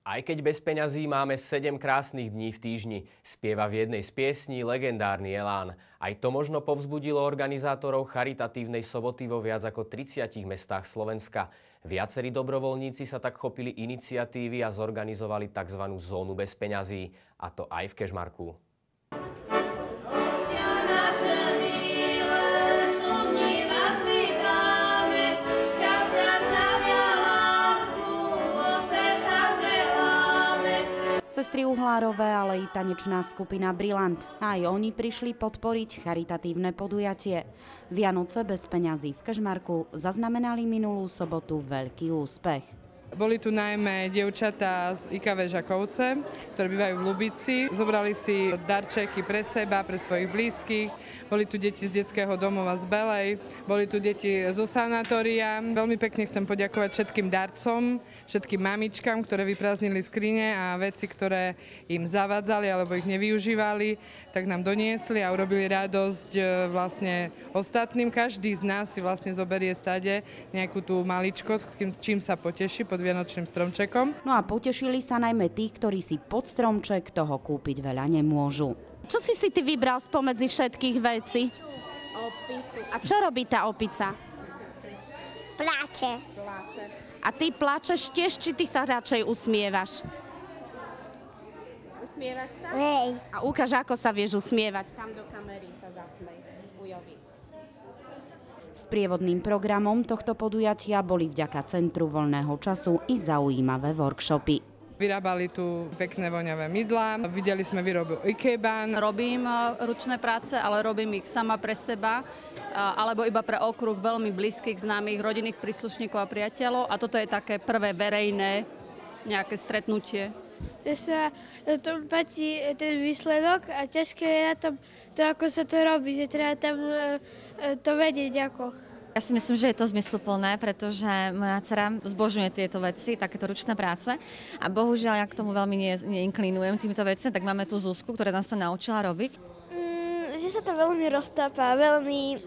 Aj keď bez peňazí máme 7 krásnych dní v týždni, spieva v jednej z piesní legendárny Elán. Aj to možno povzbudilo organizátorov charitatívnej soboty vo viac ako 30 mestách Slovenska. Viacerí dobrovoľníci sa tak chopili iniciatívy a zorganizovali tzv. Zónu bez peňazí. A to aj v Kežmarku. Sestry Uhlárové, ale i tanečná skupina Brillant. Aj oni prišli podporiť charitatívne podujatie. Vianoce bez peňazí v Kežmarku zaznamenali minulú sobotu veľký úspech. Boli tu najmä dievčatá z IKV Žakovce, ktoré bývajú v Lubici. Zobrali si darčeky pre seba, pre svojich blízkych. Boli tu deti z detského domova z Belej, boli tu deti zo sanatória. Veľmi pekne chcem poďakovať všetkým darcom, všetkým mamičkám, ktoré vyprázdnili skrine a veci, ktoré im zavádzali alebo ich nevyužívali, tak nám doniesli a urobili radosť vlastne ostatným. Každý z nás si vlastne zoberie stade nejakú tú maličkosť, čím sa poteší pod vianočným stromčekom. No a potešili sa najmä tí, ktorí si pod stromček toho kúpiť veľa nemôžu. Čo si ty vybral spomedzi všetkých vecí? Opicu. A čo robí tá opica? Pláče. A ty plačeš tiež, či ty sa radšej usmievaš? Usmievaš sa? Hej. A ukáž, ako sa vieš usmievať. Tam do kamery sa zasmej. Ujovi. Sprievodným programom tohto podujatia boli vďaka Centru voľného času i zaujímavé workshopy. Vyrábali tu pekné voňavé mydlá, videli sme výrobu ikebán. Robím ručné práce, ale robím ich sama pre seba, alebo iba pre okruh veľmi blízkych, známych, rodinných príslušníkov a priateľov. A toto je také prvé verejné nejaké stretnutie. Že sa na tom páči ten výsledok a ťažké je na tom to, ako sa to robí, že treba tam to vedieť ako. Ja si myslím, že je to zmysluplné, pretože moja dcera zbožňuje tieto veci, takéto ručné práce. A bohužiaľ, ja k tomu veľmi neinklinujem týmto veciam, tak máme tu Zuzku, ktorá nás to naučila robiť. Že sa to veľmi roztápa, veľmi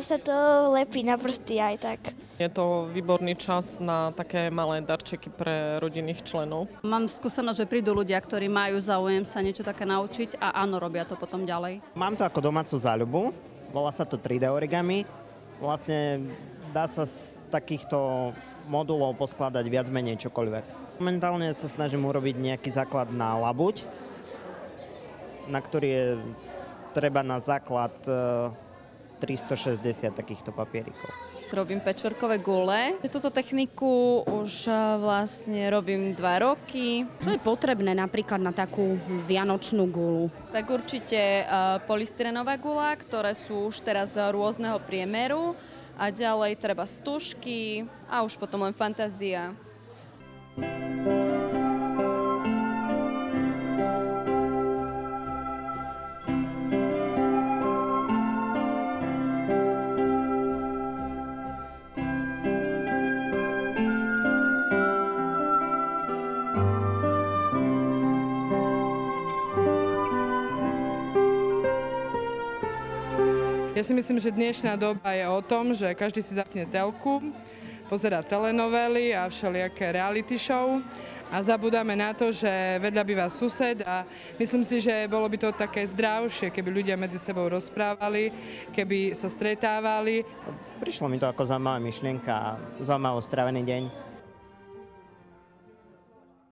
sa to lepí na prsty aj tak. Je to výborný čas na také malé darčeky pre rodinných členov. Mám skúsenosť, že prídu ľudia, ktorí majú záujem sa niečo také naučiť a áno, robia to potom ďalej. Mám to ako domácu záľubu, volá sa to 3D origami. Vlastne dá sa z takýchto modulov poskladať viac menej čokoľvek. Momentálne sa snažím urobiť nejaký základ na labuť, na ktorý je treba na základ 360 takýchto papierikov. Robím patchworkové gule. Túto techniku už vlastne robím 2 roky. Čo je potrebné napríklad na takú vianočnú gulu? Tak určite polystyrenová gula, ktoré sú už teraz rôzneho priemeru. A ďalej treba stužky a už potom len fantázia. Ja si myslím, že dnešná doba je o tom, že každý si zapne telku, pozerá telenovely a všelijaké reality show a zabudáme na to, že vedľa býva sused a myslím si, že bolo by to také zdravšie, keby ľudia medzi sebou rozprávali, keby sa stretávali. Prišlo mi to ako zaujímavá myšlienka a zaujímavo strávený deň.